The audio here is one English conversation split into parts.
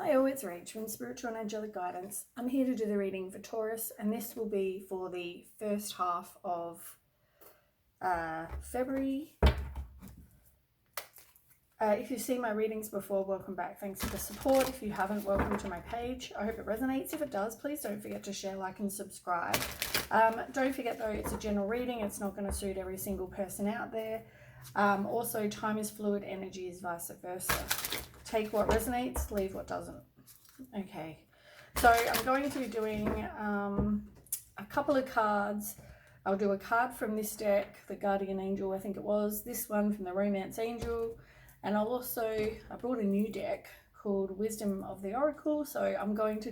Hi all, it's Rach from Spiritual and Angelic Guidance. I'm here to do the reading for Taurus, and this will be for the first half of February. If you've seen my readings before, welcome back. Thanks for the support. If you haven't, welcome to my page. I hope it resonates. If it does, please don't forget to share, like, and subscribe. Don't forget though, it's a general reading. It's not going to suit every single person out there. Also, time is fluid, energy is vice versa. Take what resonates, leave what doesn't. Okay, so I'm going to be doing a couple of cards. I'll do a card from this deck, the Guardian Angel, I think it was, this one from the Romance Angel, and I brought a new deck called Wisdom of the Oracle, so I'm going to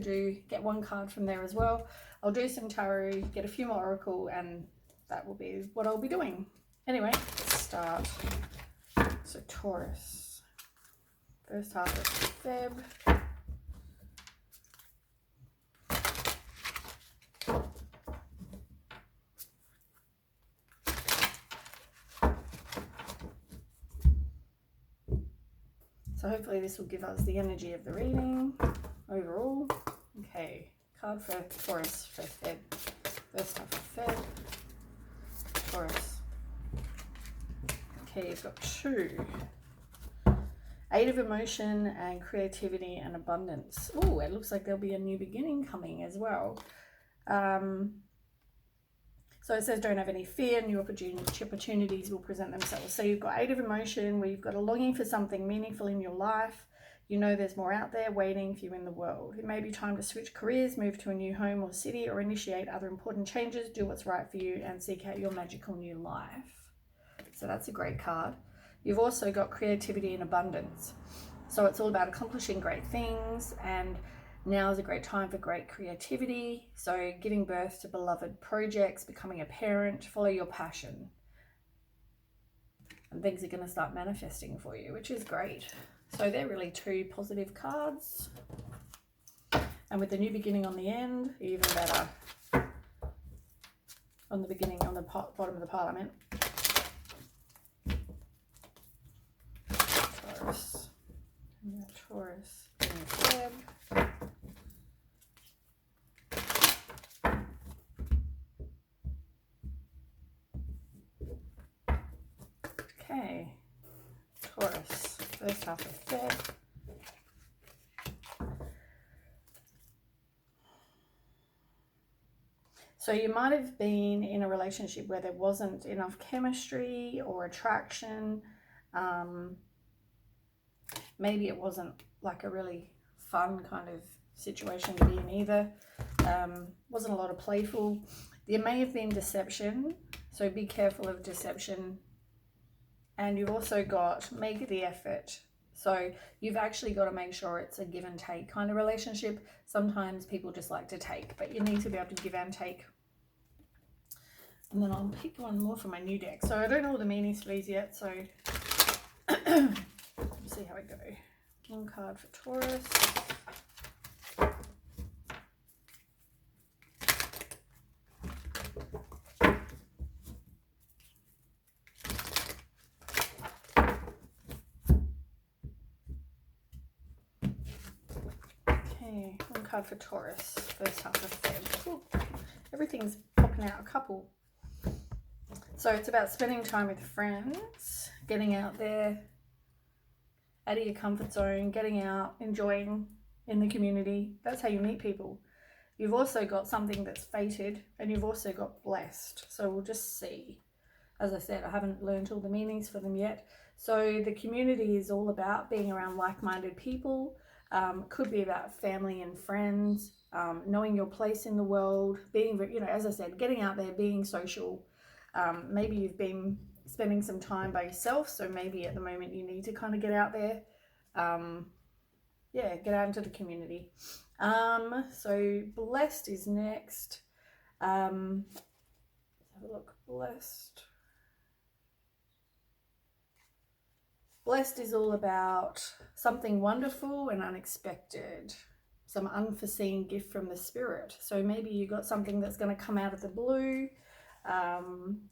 get one card from there as well. I'll do some tarot, get a few more Oracle, and that will be what I'll be doing. Anyway, let's start. So Taurus, first half of Feb. So hopefully this will give us the energy of the reading overall. Okay, card for Taurus for Feb, first half of Feb. Taurus. Okay, you've got 2. 8 of emotion and creativity and abundance. Oh, it looks like there'll be a new beginning coming as well. So it says don't have any fear, new opportunities will present themselves. So you've got 8 of emotion where you've got a longing for something meaningful in your life. You know there's more out there waiting for you in the world. It may be time to switch careers, move to a new home or city, or initiate other important changes. Do what's right for you and seek out your magical new life. So that's a great card. You've also got creativity and abundance. So it's all about accomplishing great things, and now is a great time for great creativity. So giving birth to beloved projects, becoming a parent, follow your passion. And things are going to start manifesting for you, which is great. So they're really 2 positive cards. And with the new beginning on the end, even better. On the beginning, on the bottom of the pile, I meant. Taurus. And Taurus. And Feb. Okay, Taurus, first half of Feb. So you might have been in a relationship where there wasn't enough chemistry or attraction. Maybe it wasn't like a really fun kind of situation to be in either. Wasn't a lot of playful. There may have been deception, so be careful of deception. And you've also got make the effort. So you've actually got to make sure it's a give and take kind of relationship. Sometimes people just like to take, but you need to be able to give and take. And then I'll pick one more for my new deck. So I don't know all the meanings for these yet, so we'll see how I go. One card for Taurus. Okay, one card for Taurus, first half of Feb. Ooh, everything's popping out a couple. So it's about spending time with friends, getting out there, out of your comfort zone, getting out, enjoying in the community. That's how you meet people. You've also got something that's fated, and you've also got blessed. So we'll just see. As I said, I haven't learned all the meanings for them yet. So the community is all about being around like-minded people. Could be about family and friends, knowing your place in the world, being, as I said, getting out there, being social. Maybe you've been spending some time by yourself, so maybe at the moment you need to kind of get out there. Get out into the community. So blessed is next. Let's have a look. Blessed is all about something wonderful and unexpected, some unforeseen gift from the spirit. So maybe you got something that's going to come out of the blue,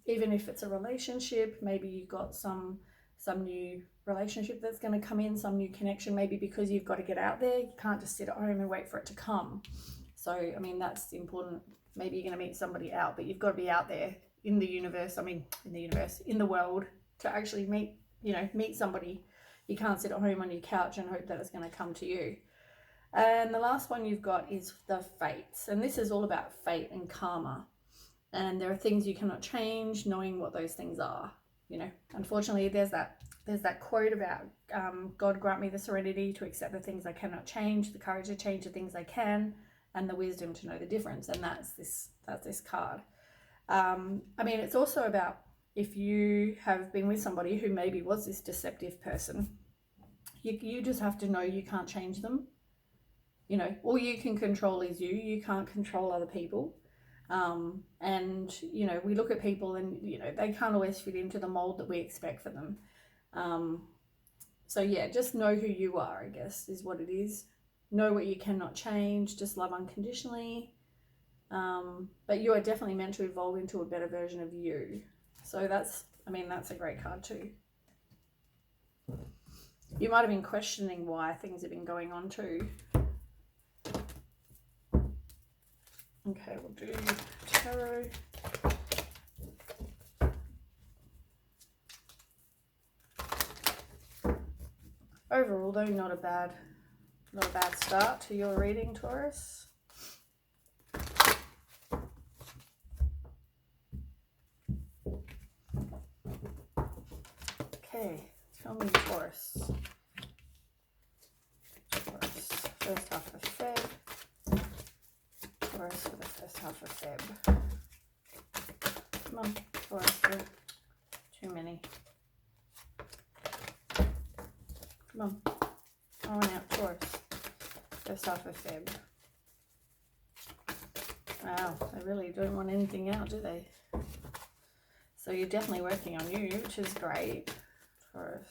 even if it's a relationship. Maybe you got some some new relationship that's going to come in, some new connection, maybe because you've got to get out there. You can't just sit at home and wait for it to come. So, I mean, that's important. Maybe you're going to meet somebody out, but you've got to be out there in the universe, in the world, to actually meet somebody. You can't sit at home on your couch and hope that it's going to come to you. And the last one you've got is the fates. And this is all about fate and karma. And there are things you cannot change, knowing what those things are. Unfortunately, there's that quote about God grant me the serenity to accept the things I cannot change, the courage to change the things I can, and the wisdom to know the difference. And that's this card. It's also about if you have been with somebody who maybe was this deceptive person, you just have to know you can't change them. All you can control is you. You can't control other people. We look at people and, they can't always fit into the mold that we expect for them. Just know who you are, I guess, is what it is. Know what you cannot change, just love unconditionally. But you are definitely meant to evolve into a better version of you. So that's a great card too. You might have been questioning why things have been going on too. Okay, we'll do tarot. Overall, though, not a bad start to your reading, Taurus. Okay, tell me, Taurus. First half of Feb. Taurus for the first half of Feb. Come on, Taurus. Too many. Come on. I want out, Taurus. First half of Feb. Wow, they really don't want anything out, do they? So you're definitely working on you, which is great, Taurus.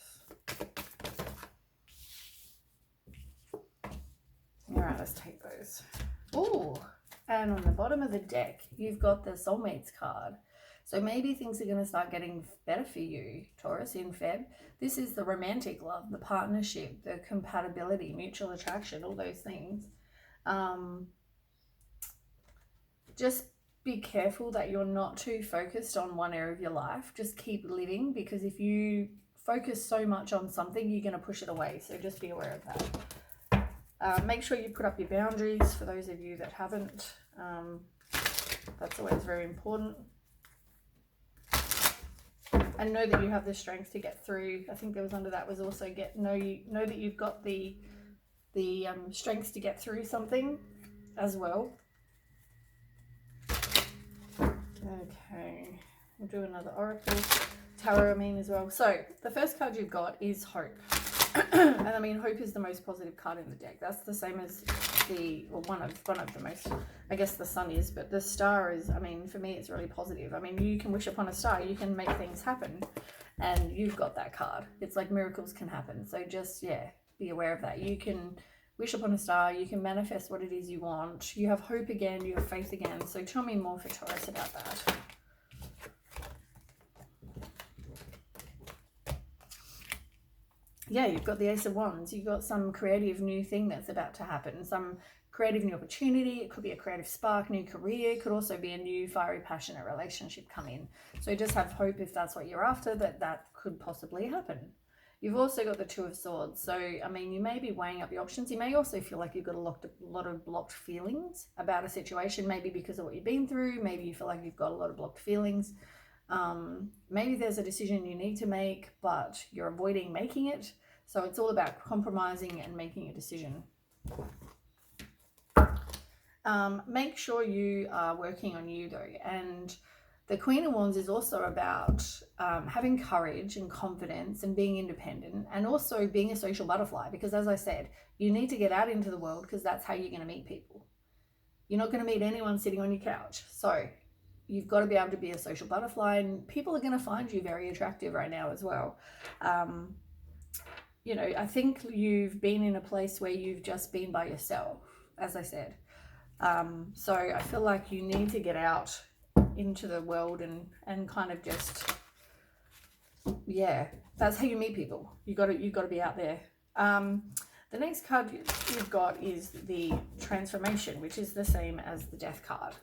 All right, let's take those. Ooh, and on the bottom of the deck, you've got the Soulmates card. So maybe things are going to start getting better for you, Taurus, in Feb. This is the romantic love, the partnership, the compatibility, mutual attraction, all those things. Just be careful that you're not too focused on one area of your life. Just keep living, because if you focus so much on something, you're going to push it away. So just be aware of that. Make sure you put up your boundaries for those of you that haven't. That's always very important. And know that you have the strength to get through. I think there was under that was also know that you've got the strength to get through something as well. Okay, we'll do another oracle tarot as well. So the first card you've got is hope. And hope is the most positive card in the deck. That's the same as one of the most, I guess the sun is, but the star is, for me, it's really positive. You can wish upon a star, you can make things happen, and you've got that card. It's like miracles can happen. So just, be aware of that. You can wish upon a star, you can manifest what it is you want. You have hope again, you have faith again. So tell me more for Taurus about that. Yeah, you've got the Ace of Wands. You've got some creative new thing that's about to happen. Some creative new opportunity. It could be a creative spark, new career. It could also be a new fiery, passionate relationship come in. So just have hope, if that's what you're after, that could possibly happen. You've also got the Two of Swords. So, you may be weighing up your options. You may also feel like you've got a lot of blocked feelings about a situation, maybe because of what you've been through. Maybe you feel like you've got a lot of blocked feelings. Maybe there's a decision you need to make, but you're avoiding making it. So it's all about compromising and making a decision. Make sure you are working on you though. And the Queen of Wands is also about having courage and confidence and being independent, and also being a social butterfly, because as I said, you need to get out into the world, because that's how you're going to meet people. You're not going to meet anyone sitting on your couch. So you've got to be able to be a social butterfly, and people are going to find you very attractive right now as well. I think you've been in a place where you've just been by yourself, as I said. So I feel like you need to get out into the world and kind of just yeah, that's how you meet people. You got to be out there. The next card you've got is the transformation, which is the same as the death card.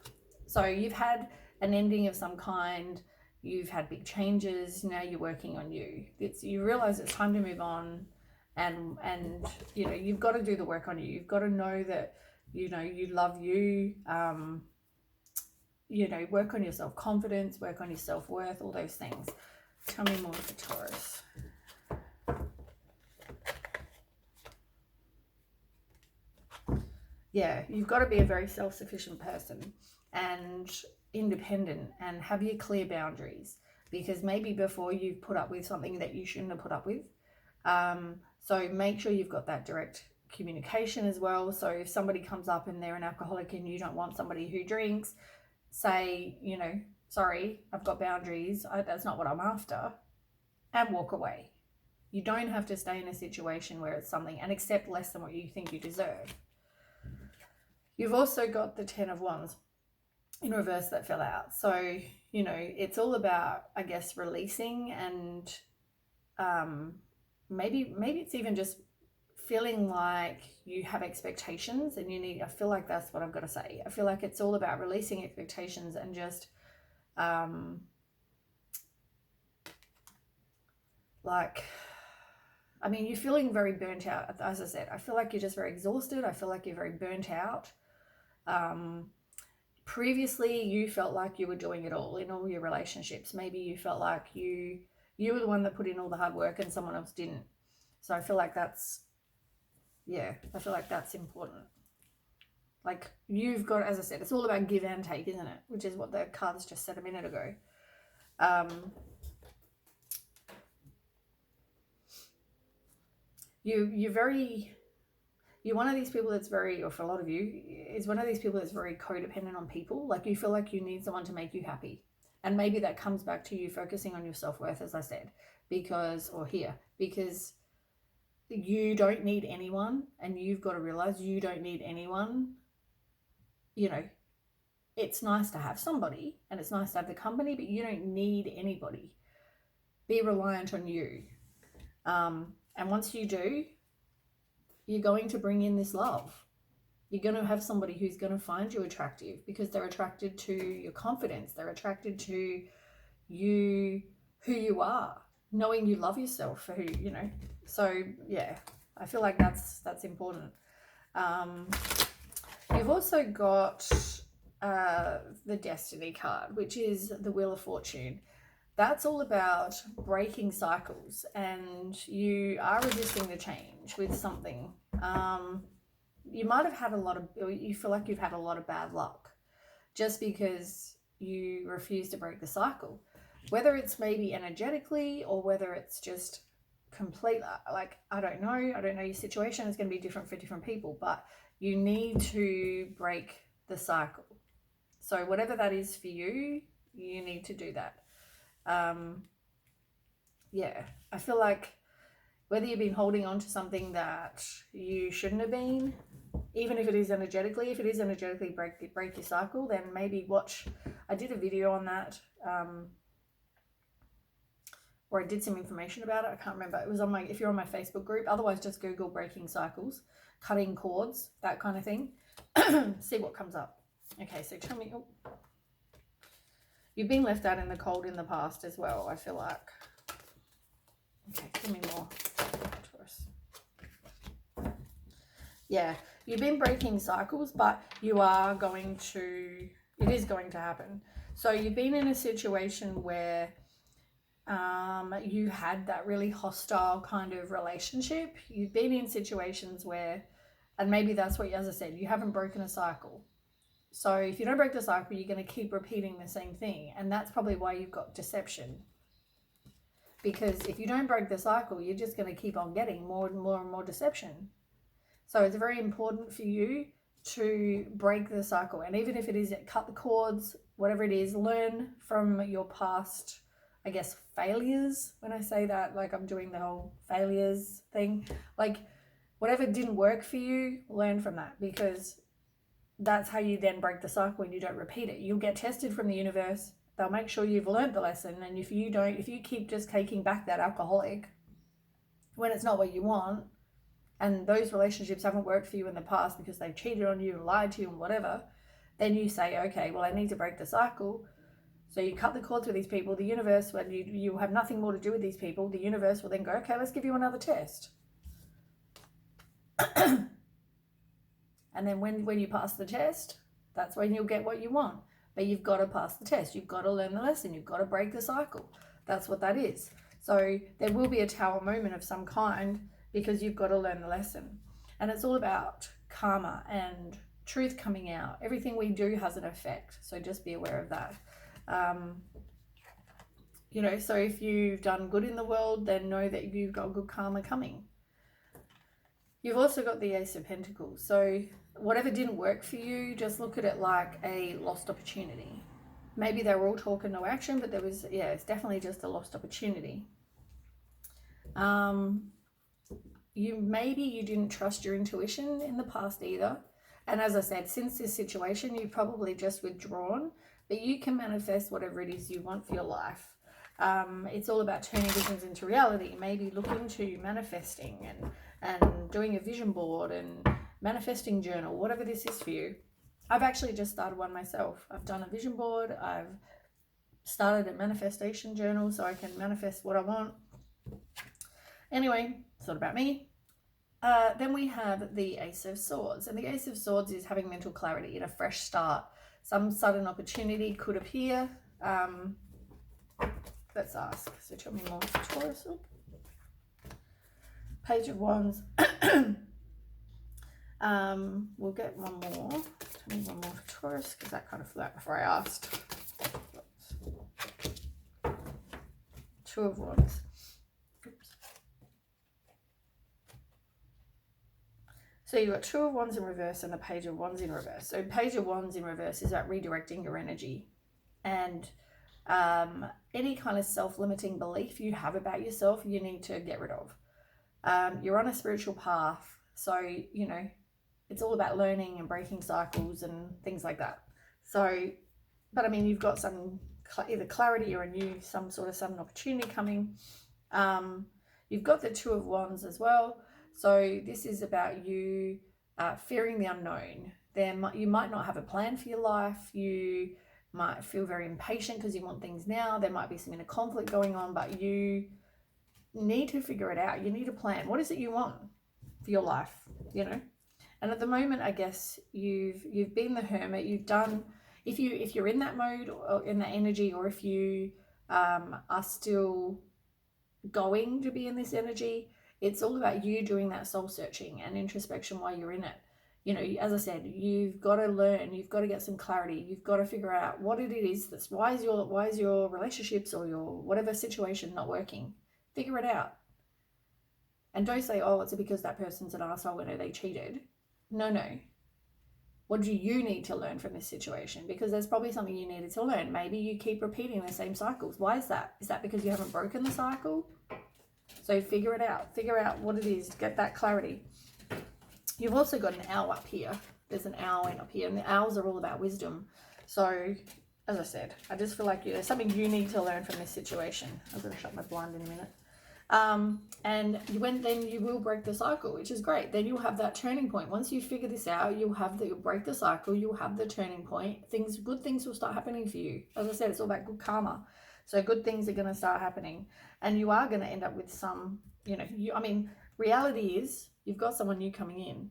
So you've had an ending of some kind. You've had big changes. Now you're working on you. You realize it's time to move on, and you know, you've got to do the work on you. You've got to know that, you know, you love you. You know, work on your self-confidence, work on your self-worth, all those things. Tell me more for Taurus. Yeah, you've got to be a very self-sufficient person and independent and have your clear boundaries, because maybe before you've put up with something that you shouldn't have put up with. So make sure you've got that direct communication as well. So if somebody comes up and they're an alcoholic and you don't want somebody who drinks, say, you know, sorry, I've got boundaries, that's not what I'm after, and walk away. You don't have to stay in a situation where it's something and accept less than what you think you deserve. You've also got the 10 of Wands in reverse that fell out. So, you know, it's all about, I guess, releasing, and maybe it's even just feeling like you have expectations and you need, I feel like that's what I've got to say. I feel like it's all about releasing expectations and just like, I mean, you're feeling very burnt out. As I said, I feel like you're just very exhausted. I feel like you're very burnt out. Previously you felt like you were doing it all in all your relationships. Maybe you felt like you were the one that put in all the hard work and someone else didn't. So I feel like that's, yeah, I feel like that's important. Like, you've got, as I said, it's all about give and take, isn't it? Which is what the cards just said a minute ago. You're one of these people that's very, or for a lot of you, is one of these people that's very codependent on people. Like, you feel like you need someone to make you happy. And maybe that comes back to you focusing on your self-worth, as I said, because you don't need anyone, and you've got to realize you don't need anyone. You know, it's nice to have somebody and it's nice to have the company, but you don't need anybody. Be reliant on you. And once you do, you're going to bring in this love. You're going to have somebody who's going to find you attractive because they're attracted to your confidence. They're attracted to you, who you are, knowing you love yourself for who, you know. So yeah, I feel like that's important. You've also got the Destiny card, which is the Wheel of Fortune. That's all about breaking cycles, and you are resisting the change with something. You might have had you feel like you've had a lot of bad luck just because you refuse to break the cycle. Whether it's maybe energetically or whether it's just complete, like, I don't know your situation is going to be different for different people, but you need to break the cycle. So whatever that is for you, you need to do that. Yeah, I feel like whether you've been holding on to something that you shouldn't have been, even if it is energetically, break your cycle, then maybe watch, I did a video on that, or I did some information about it, I can't remember. It was on if you're on my Facebook group, otherwise just Google breaking cycles, cutting cords, that kind of thing. See what comes up. Okay, so tell me, you've been left out in the cold in the past as well, I feel like. Okay, give me more. Yeah, you've been breaking cycles, but it is going to happen. So you've been in a situation where you had that really hostile kind of relationship. You've been in situations where, and maybe that's what, as I said, you haven't broken a cycle. So if you don't break the cycle, you're going to keep repeating the same thing. And that's probably why you've got deception. Because if you don't break the cycle, you're just going to keep on getting more and more and more deception. So it's very important for you to break the cycle. And even if it is cut the cords, whatever it is, learn from your past, I guess, failures. When I say that, like, I'm doing the whole failures thing. Like, whatever didn't work for you, learn from that, because that's how you then break the cycle and you don't repeat it. You'll get tested from the universe. They'll make sure you've learned the lesson. And if you keep just taking back that alcoholic when it's not what you want, and those relationships haven't worked for you in the past because they've cheated on you and lied to you and whatever, then you say, okay, well, I need to break the cycle. So you cut the cords with these people. The universe, when you have nothing more to do with these people, the universe will then go, okay, let's give you another test. And then when you pass the test, that's when you'll get what you want. But you've got to pass the test. You've got to learn the lesson. You've got to break the cycle. That's what that is. So there will be a tower moment of some kind because you've got to learn the lesson. And it's all about karma and truth coming out. Everything we do has an effect. So just be aware of that. So if you've done good in the world, then know that you've got good karma coming. You've also got the Ace of Pentacles. So whatever didn't work for you, just look at it like a lost opportunity. Maybe they were all talk and no action, but it's definitely just a lost opportunity. You didn't trust your intuition in the past either. And as I said, since this situation, you've probably just withdrawn, but you can manifest whatever it is you want for your life. It's all about turning visions into reality. Maybe look into manifesting and doing a vision board and manifesting journal, whatever this is for you. I've actually just started one myself. I've done a vision board. I've started a manifestation journal so I can manifest what I want. Anyway, it's not about me. Then we have the Ace of Swords. And the Ace of Swords is having mental clarity and a fresh start. Some sudden opportunity could appear. Let's ask. So tell me more for Taurus. Page of Wands. We'll get one more. Tell me one more for Taurus because that kind of flew out before I asked. Two of Wands. Oops. So you've got Two of Wands in reverse and the Page of Wands in reverse. So Page of Wands in reverse is about redirecting your energy and any kind of self-limiting belief you have about yourself, you need to get rid of. You're on a spiritual path, so it's all about learning and breaking cycles and things like that. So, but I mean, you've got some either clarity or some sort of sudden opportunity coming. You've got the Two of Wands as well. So this is about you fearing the unknown. You might not have a plan for your life. You might feel very impatient because you want things now. There might be some inner conflict going on, but you need to figure it out. You need a plan. What is it you want for your life? And at the moment, I guess you've been the hermit. You've done, if you're in that mode or in that energy, or if you are still going to be in this energy, it's all about you doing that soul searching and introspection while you're in it. As I said, you've got to learn, you've got to get some clarity, you've got to figure out what it is why is your relationships or your whatever situation not working. Figure it out. And don't say, oh, it's because that person's an arsehole and they cheated. No. What do you need to learn from this situation? Because there's probably something you needed to learn. Maybe you keep repeating the same cycles. Why is that? Is that because you haven't broken the cycle? So figure it out. Figure out what it is to get that clarity. You've also got an owl up here. There's an owl up here, and the owls are all about wisdom. So, as I said, I just feel like there's something you need to learn from this situation. I'm going to shut my blind in a minute. And then you will break the cycle, which is great. Then you'll have that turning point. Once you figure this out, you'll break the cycle. You'll have the turning point. Good things will start happening for you. As I said, it's all about good karma. So good things are going to start happening, and you are going to end up with some. Reality is you've got someone new coming in.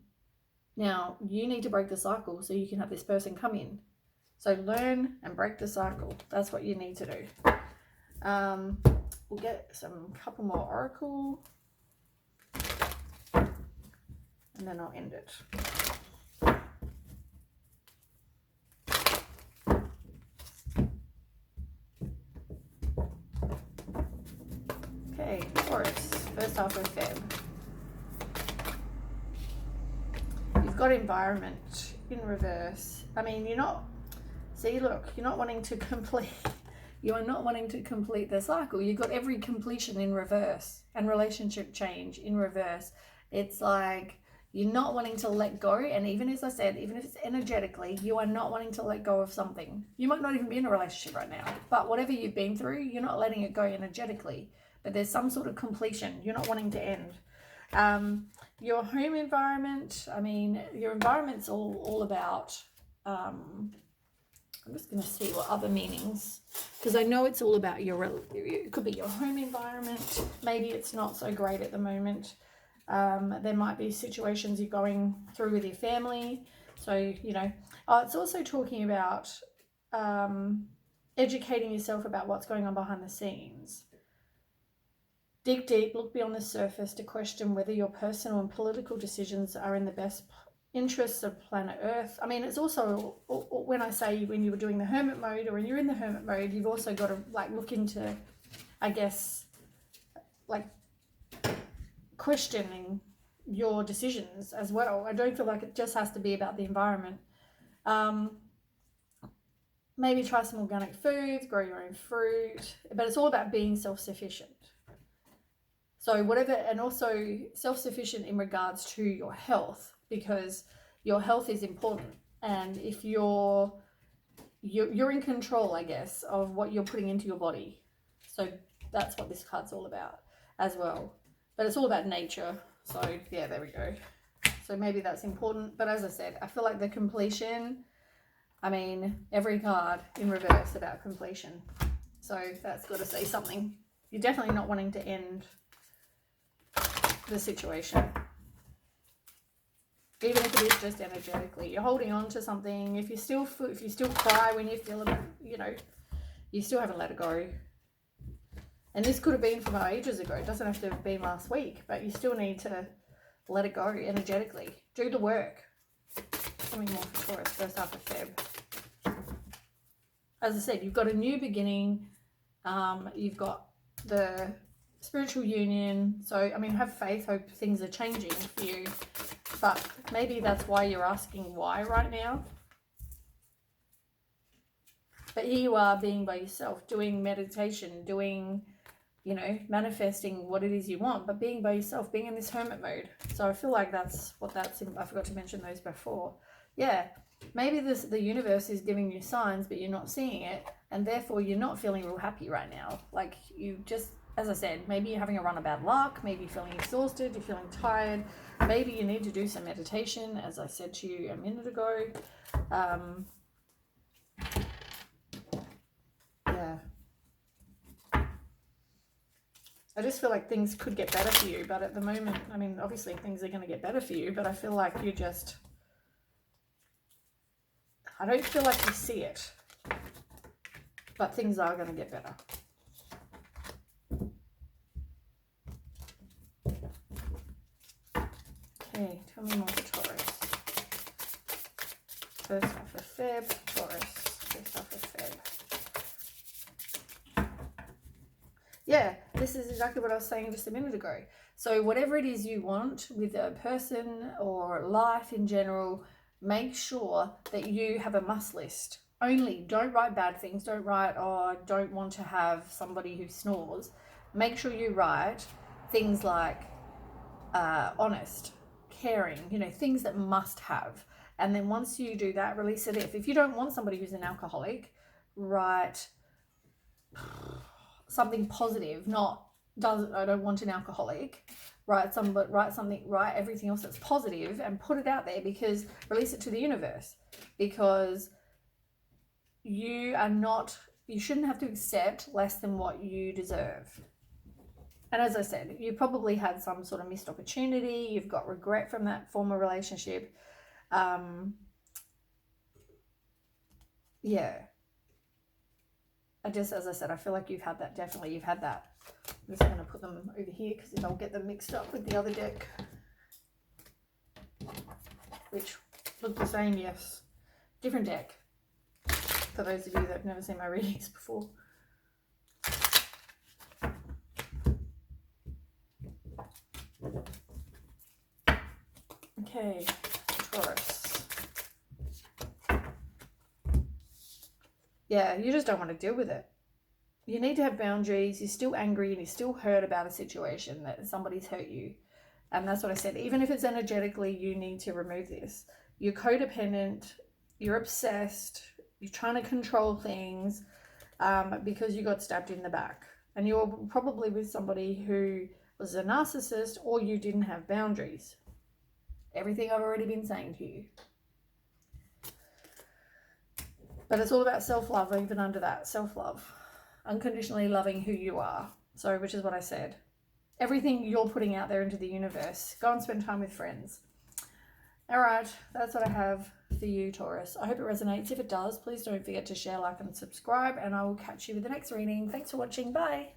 Now you need to break the cycle so you can have this person come in. So learn and break the cycle. That's what you need to do. We'll get couple more oracle, and then I'll end it. Okay, Taurus, first half of Feb. You've got environment in reverse. You're not wanting to complete. You are not wanting to complete the cycle. You've got every completion in reverse and relationship change in reverse. It's like You're not wanting to let go. And even as I said, even if it's energetically, you are not wanting to let go of something. You might not even be in a relationship right now, but whatever you've been through, you're not letting it go energetically. But there's some sort of completion. You're not wanting to end. Your home environment, I mean, your environment's all about, I'm just going to see what other meanings, because I know it's all about it could be your home environment. Maybe it's not so great at the moment. There might be situations you're going through with your family. So, you know, it's also talking about educating yourself about what's going on behind the scenes. Dig deep, look beyond the surface to question whether your personal and political decisions are in the best interests of planet Earth. I mean, it's also, when I say when you were doing the hermit mode, or when you're in the hermit mode, you've also got to like look into, I guess, like questioning your decisions as well. I don't feel like it just has to be about the environment. Maybe try some organic foods, grow your own fruit, but it's all about being self-sufficient. So whatever, and also self-sufficient in regards to your health, because your health is important. And if you're in control, I guess, of what you're putting into your body. So that's what this card's all about as well. But it's all about nature. So yeah, there we go. So maybe that's important. But as I said, I feel like the completion, I mean, every card in reverse about completion. So that's got to say something. You're definitely not wanting to end the situation, even if it is just energetically. You're holding on to something. If you still cry when you feel it, you know, you still haven't let it go. And this could have been from ages ago. It doesn't have to have been last week, but you still need to let it go energetically. Do the work. Something more for Taurus, first half of Feb. As I said, you've got a new beginning. You've got the spiritual union. So, I mean, have faith, hope things are changing for you. But maybe that's why you're asking why right now. But here you are being by yourself, doing meditation, doing, you know, manifesting what it is you want, but being by yourself, being in this hermit mode. So I feel like that's what that's in. I forgot to mention those before. Yeah, maybe the universe is giving you signs, but you're not seeing it, and therefore you're not feeling real happy right now. Like, you just, as I said, maybe you're having a run of bad luck, maybe you're feeling exhausted, you're feeling tired, maybe you need to do some meditation, as I said to you a minute ago. Yeah. I just feel like things could get better for you, but at the moment, I mean, obviously things are going to get better for you, but I feel like you just, I don't feel like you see it, but things are going to get better. Okay, tell me more for Taurus. First half of Feb, Taurus, first half of Feb. Yeah, this is exactly what I was saying just a minute ago. So whatever it is you want with a person or life in general, make sure that you have a must list. Only don't write bad things. Don't write, oh, I don't want to have somebody who snores. Make sure you write things like honest, caring, you know, things that must have. And then once you do that, release it. If you don't want somebody who's an alcoholic, write something positive, I don't want an alcoholic. Write everything else that's positive and put it out there, because release it to the universe, because you shouldn't have to accept less than what you deserve. And as I said, you probably had some sort of missed opportunity. You've got regret from that former relationship. Yeah. As I said, I feel like you've had that. Definitely, you've had that. I'm just going to put them over here because I'll get them mixed up with the other deck, which look the same. Yes, different deck. For those of you that have never seen my readings before. Okay, Taurus. Yeah, you just don't want to deal with it. You need to have boundaries. You're still angry and you're still hurt about a situation that somebody's hurt you. And that's what I said. Even if it's energetically, you need to remove this. You're codependent, you're obsessed, you're trying to control things because you got stabbed in the back. And you're probably with somebody who was a narcissist, or you didn't have boundaries. Everything I've already been saying to you. But it's all about self-love, even under that. Self-love. Unconditionally loving who you are. So, which is what I said. Everything you're putting out there into the universe. Go and spend time with friends. All right, that's what I have for you, Taurus. I hope it resonates. If it does, please don't forget to share, like, and subscribe. And I will catch you with the next reading. Thanks for watching. Bye.